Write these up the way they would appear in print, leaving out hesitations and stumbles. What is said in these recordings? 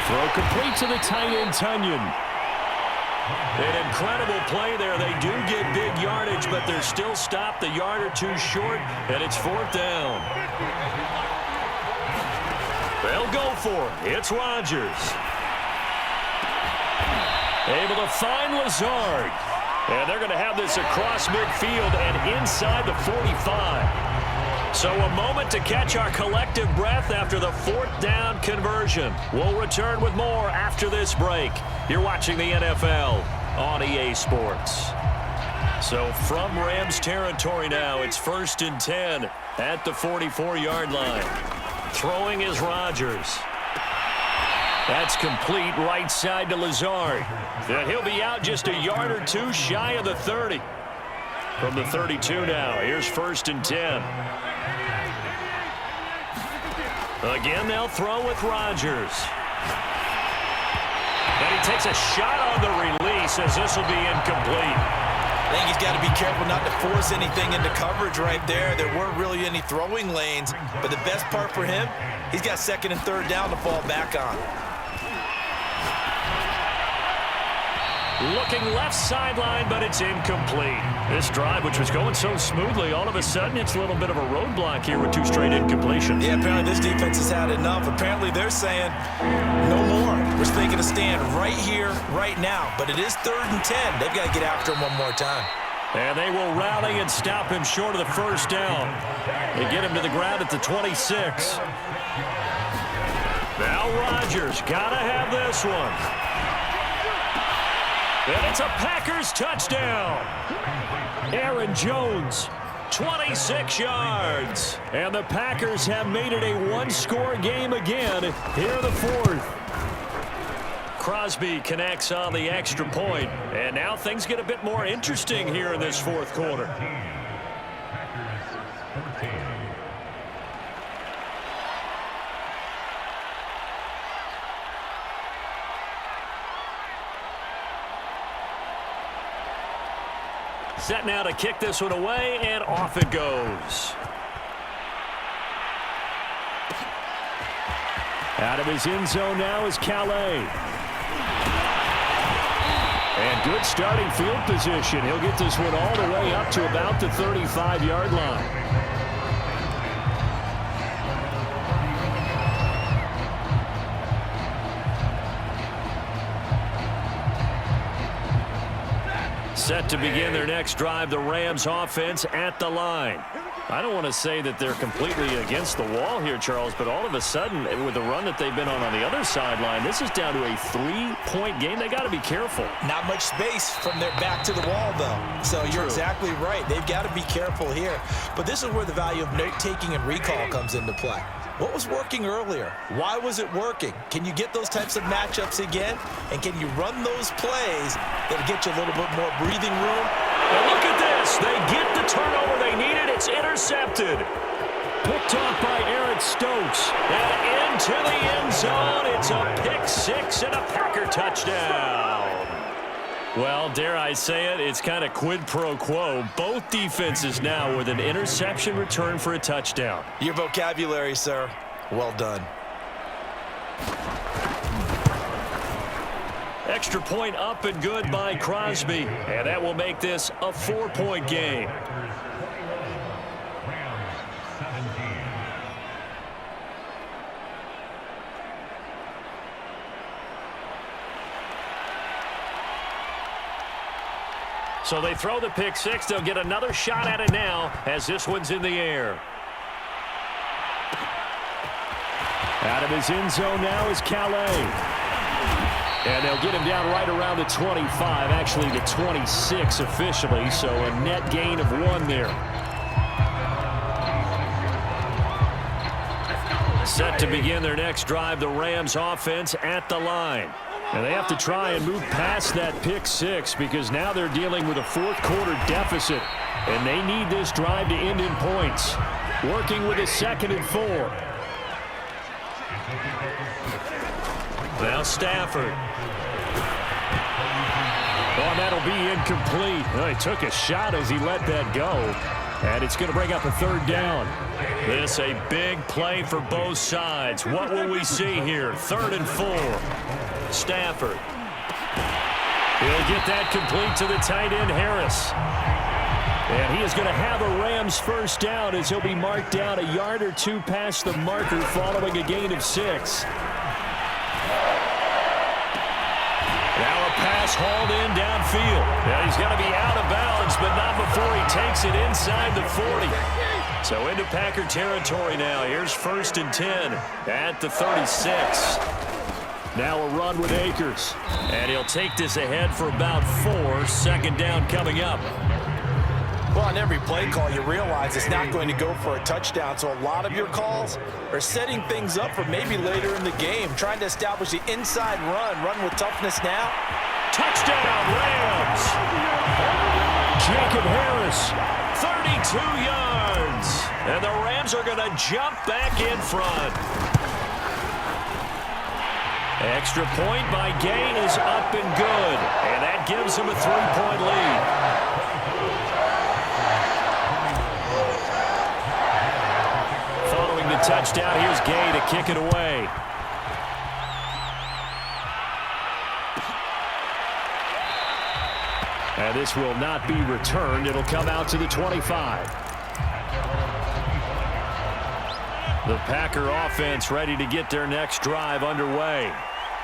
Throw complete to the tight end, Tunyon. An incredible play there. They do get big yardage, but they're still stopped a yard or two short, and it's 4th down. They'll go for it. It's Rodgers. Able to find Lazard. And they're going to have this across midfield and inside the 45. So a moment to catch our collective breath after the 4th down conversion. We'll return with more after this break. You're watching the NFL on EA Sports. So from Rams territory now, it's 1st and 10 at the 44-yard line. Throwing is Rodgers. That's complete right side to Lazard. And he'll be out just a yard or two shy of the 30. From the 32 now, here's 1st and 10. Again, they'll throw with Rodgers. And he takes a shot on the release as this will be incomplete. I think he's got to be careful not to force anything into coverage right there. There weren't really any throwing lanes, but the best part for him, he's got 2nd and 3rd down to fall back on. Looking left sideline, but it's incomplete. This drive, which was going so smoothly, all of a sudden it's a little bit of a roadblock here with 2 straight incompletions. Yeah, apparently this defense has had enough. Apparently they're saying, no more. We're making a stand right here, right now. But it is 3rd and 10. They've got to get after him one more time. And they will rally and stop him short of the 1st down. They get him to the ground at the 26. Now Rodgers, gotta have this one. And it's a Packers touchdown. Aaron Jones, 26 yards. And the Packers have made it a one-score game again here in the 4th. Crosby connects on the extra point. And now things get a bit more interesting here in this 4th quarter. Set now to kick this one away, and off it goes. Out of his end zone now is Calais. And good starting field position. He'll get this one all the way up to about the 35-yard line. Set to begin their next drive, the Rams offense at the line. I don't want to say that they're completely against the wall here, Charles, but all of a sudden, with the run that they've been on the other sideline, this is down to a 3-point game. They got to be careful. Not much space from their back to the wall, though. So you're exactly right. They've got to be careful here. But this is where the value of note-taking and recall comes into play. What was working earlier? Why was it working? Can you get those types of matchups again? And can you run those plays that'll get you a little bit more breathing room? And look at this. They get the turnover they needed. It's intercepted. Picked off by Eric Stokes. And into the end zone. It's a pick six and a Packer touchdown. Well, dare I say it, it's kind of quid pro quo. Both defenses now with an interception return for a touchdown. Your vocabulary, sir. Well done. Extra point up and good by Crosby. And that will make this a 4-point game. So they throw the pick six. They'll get another shot at it now as this one's in the air. Out of his end zone now is Calais. And they'll get him down right around the 25, actually the 26 officially, so a net gain of 1 there. Set to begin their next drive, the Rams offense at the line. And they have to try and move past that pick six because now they're dealing with a 4th quarter deficit. And they need this drive to end in points. Working with a 2nd and 4. Now Stafford. Oh, that'll be incomplete. Well, he took a shot as he let that go. And it's going to bring up a third down. This a big play for both sides. What will we see here? 3rd and 4. Stafford. He'll get that complete to the tight end, Harris. And he is going to have a Rams first down as he'll be marked down a yard or two past the marker following a gain of 6. Now a pass hauled in downfield. Now he's going to be out of bounds, but not before he takes it inside the 40. So into Packer territory now. Here's 1st and 10 at the 36. Now a run with Akers. And he'll take this ahead for about 4. 2nd down coming up. Well, on every play call, you realize it's not going to go for a touchdown, so a lot of your calls are setting things up for maybe later in the game, trying to establish the inside run with toughness now. Touchdown, Rams! Jacob Harris. 32 yards. And the Rams are going to jump back in front. Extra point by Gay is up and good. And that gives him a 3-point lead. Following the touchdown, here's Gay to kick it away. And this will not be returned. It'll come out to the 25. The Packer offense ready to get their next drive underway.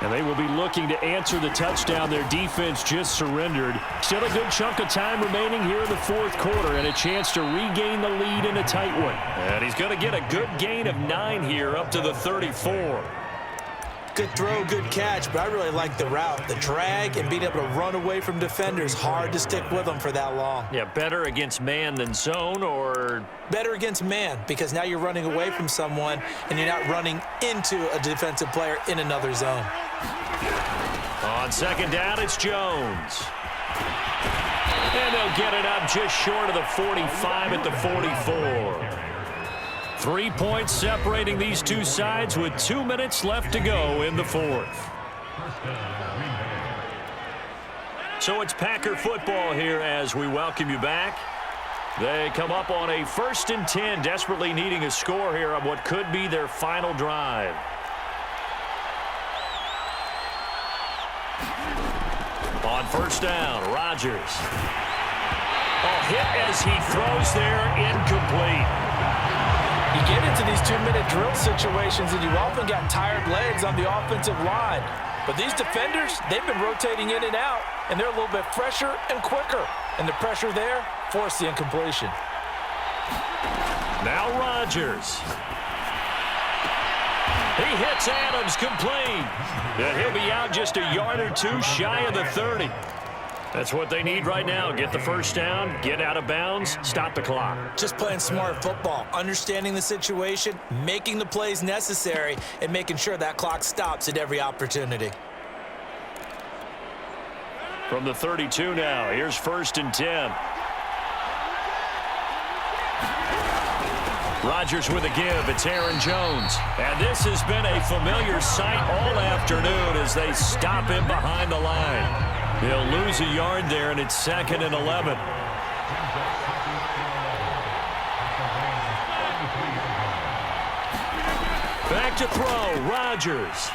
And they will be looking to answer the touchdown their defense just surrendered. Still a good chunk of time remaining here in the 4th quarter and a chance to regain the lead in a tight one. And he's going to get a good gain of 9 here up to the 34. Good throw, good catch, but I really like the route. The drag and being able to run away from defenders, hard to stick with them for that long. Yeah, better against man than zone, or? Better against man, because now you're running away from someone and you're not running into a defensive player in another zone. On 2nd down, it's Jones. And they'll get it up just short of the 45 at the 44. 3 points separating these two sides with 2 minutes left to go in the 4th. So it's Packer football here as we welcome you back. They come up on a 1st and 10, desperately needing a score here on what could be their final drive. On 1st down, Rodgers. Hit as he throws there, incomplete. You get into these 2-minute drill situations and you often got tired legs on the offensive line. But these defenders, they've been rotating in and out, and they're a little bit fresher and quicker. And the pressure there forced the incompletion. Now Rodgers. He hits Adams complete. And he'll be out just a yard or 2 shy of the 30. That's what they need right now. Get the first down, get out of bounds, stop the clock. Just playing smart football, understanding the situation, making the plays necessary, and making sure that clock stops at every opportunity. From the 32 now, here's 1st and 10. Rodgers with a give. It's Aaron Jones. And this has been a familiar sight all afternoon as they stop him behind the line. They'll lose a yard there, and it's 2nd and 11. Back to throw, Rodgers.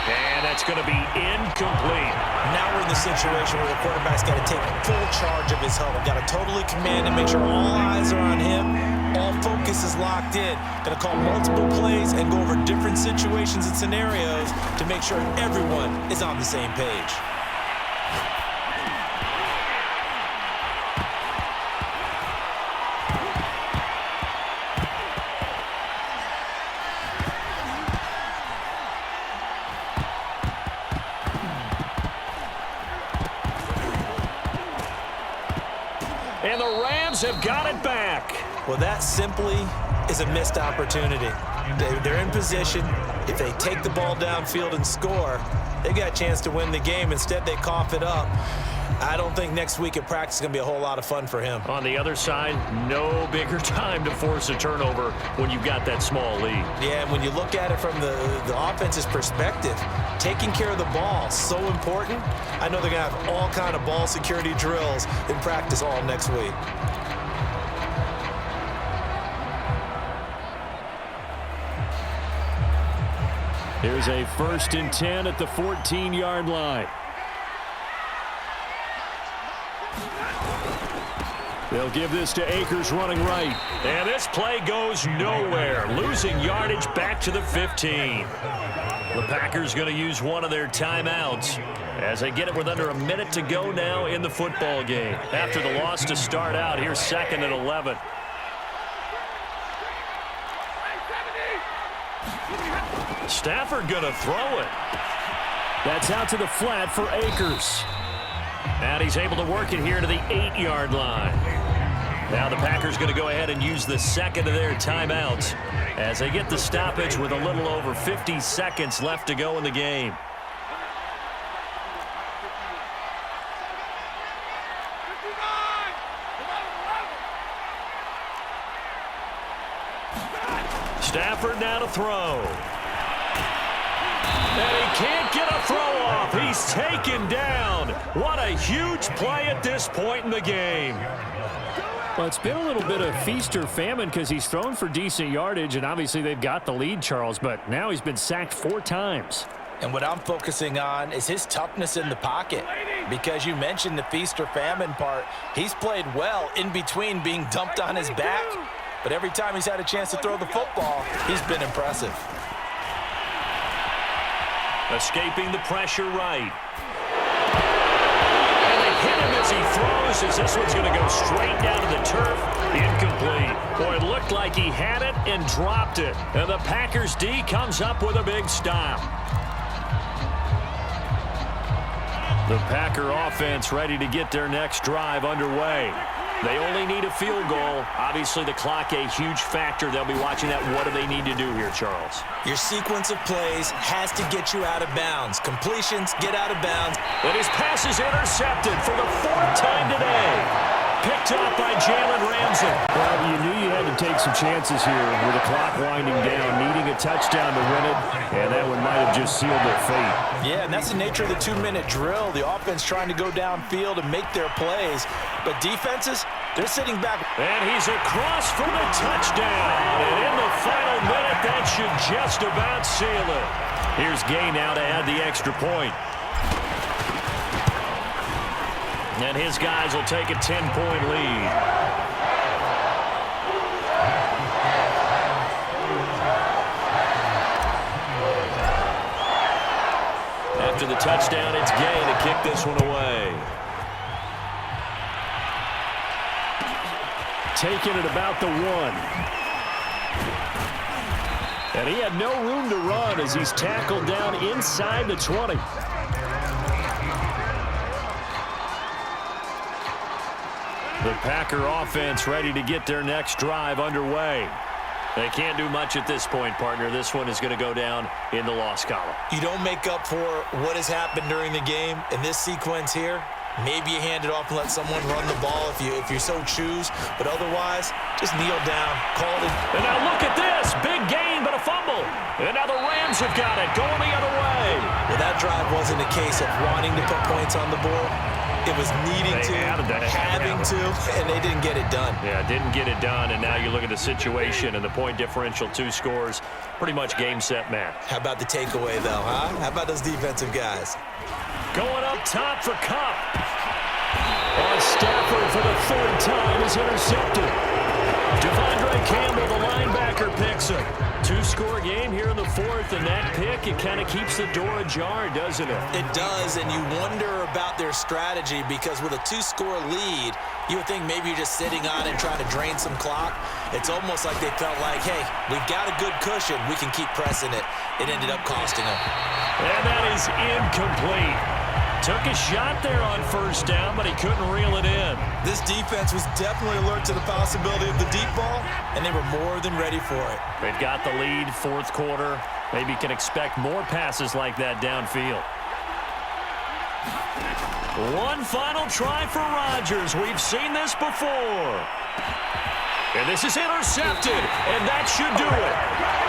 And that's going to be incomplete. Now we're in the situation where the quarterback's got to take full charge of his huddle. Got to totally command and make sure all eyes are on him. All focus is locked in. Got to call multiple plays and go over different situations and scenarios to make sure everyone is on the same page. And the Rams have got it back. Well, that simply is a missed opportunity. They're in position. If they take the ball downfield and score, they got a chance to win the game. Instead, they cough it up. I don't think next week at practice is going to be a whole lot of fun for him. On the other side, no bigger time to force a turnover when you've got that small lead. Yeah, and when you look at it from the offense's perspective, taking care of the ball, so important. I know they're going to have all kind of ball security drills in practice all next week. Here's a 1st and 10 at the 14-yard line. They'll give this to Akers running right. And this play goes nowhere. Losing yardage back to the 15. The Packers going to use one of their timeouts as they get it with under a minute to go now in the football game. After the loss to start out, here's 2nd and 11. Stafford going to throw it. That's out to the flat for Akers. And he's able to work it here to the 8-yard line. Now the Packers going to go ahead and use the 2nd of their timeouts as they get the stoppage with a little over 50 seconds left to go in the game. Stafford now to throw. And he can't get a throw off. He's taken down. What a huge play at this point in the game. Well, it's been a little bit of feast or famine because he's thrown for decent yardage, and obviously they've got the lead, Charles, but now he's been sacked 4 times. And what I'm focusing on is his toughness in the pocket, because you mentioned the feast or famine part. He's played well in between being dumped on his back, but every time he's had a chance to throw the football, he's been impressive. Escaping the pressure right. And they hit him as he throws, as this one's going to go straight down to the turf. Incomplete. Boy, it looked like he had it and dropped it. And the Packers D comes up with a big stop. The Packer offense ready to get their next drive underway. They only need a field goal. Obviously, the clock a huge factor. They'll be watching that. What do they need to do here, Charles? Your sequence of plays has to get you out of bounds. Completions, get out of bounds. And his pass is intercepted for the 4th time today. Picked up by Jalen Ramsey. Well, you knew you had to take some chances here with the clock winding down, needing a touchdown to win it, and that one might have just sealed their fate. Yeah, and that's the nature of the 2-minute drill. The offense trying to go downfield and make their plays, but defenses, they're sitting back. And he's across for the touchdown. And in the final minute, that should just about seal it. Here's Gay now to add the extra point. And his guys will take a 10-point lead. After the touchdown, it's Gay to kick this one away. Taking it about the 1. And he had no room to run as he's tackled down inside the 20. The Packer offense ready to get their next drive underway. They can't do much at this point, partner. This one is going to go down in the loss column. You don't make up for what has happened during the game. In this sequence here, maybe you hand it off and let someone run the ball if you so choose. But otherwise, just kneel down, call it. And now look at this. Big gain, but a fumble. And now the Rams have got it, going the other way. Well, that drive wasn't a case of wanting to put points on the board. It was needing to, having to, and they didn't get it done. Yeah, didn't get it done, and now you look at the situation and the point differential, 2 scores, pretty much game, set, match. How about the takeaway, though, huh? How about those defensive guys? Going up top for Cup. On Stafford for the 3rd time is intercepted. Devondre Campbell, the linebacker, picks him. 2-score game here in the 4th, and that pick, it kind of keeps the door ajar, doesn't it? It does, and you wonder about their strategy, because with a 2-score lead, you would think maybe you're just sitting on it and trying to drain some clock. It's almost like they felt like, hey, we've got a good cushion. We can keep pressing it. It ended up costing them. And that is incomplete. Took a shot there on 1st down, but he couldn't reel it in. This defense was definitely alert to the possibility of the deep ball, and they were more than ready for it. They've got the lead, 4th quarter. Maybe can expect more passes like that downfield. One final try for Rodgers. We've seen this before. And this is intercepted, and that should do it.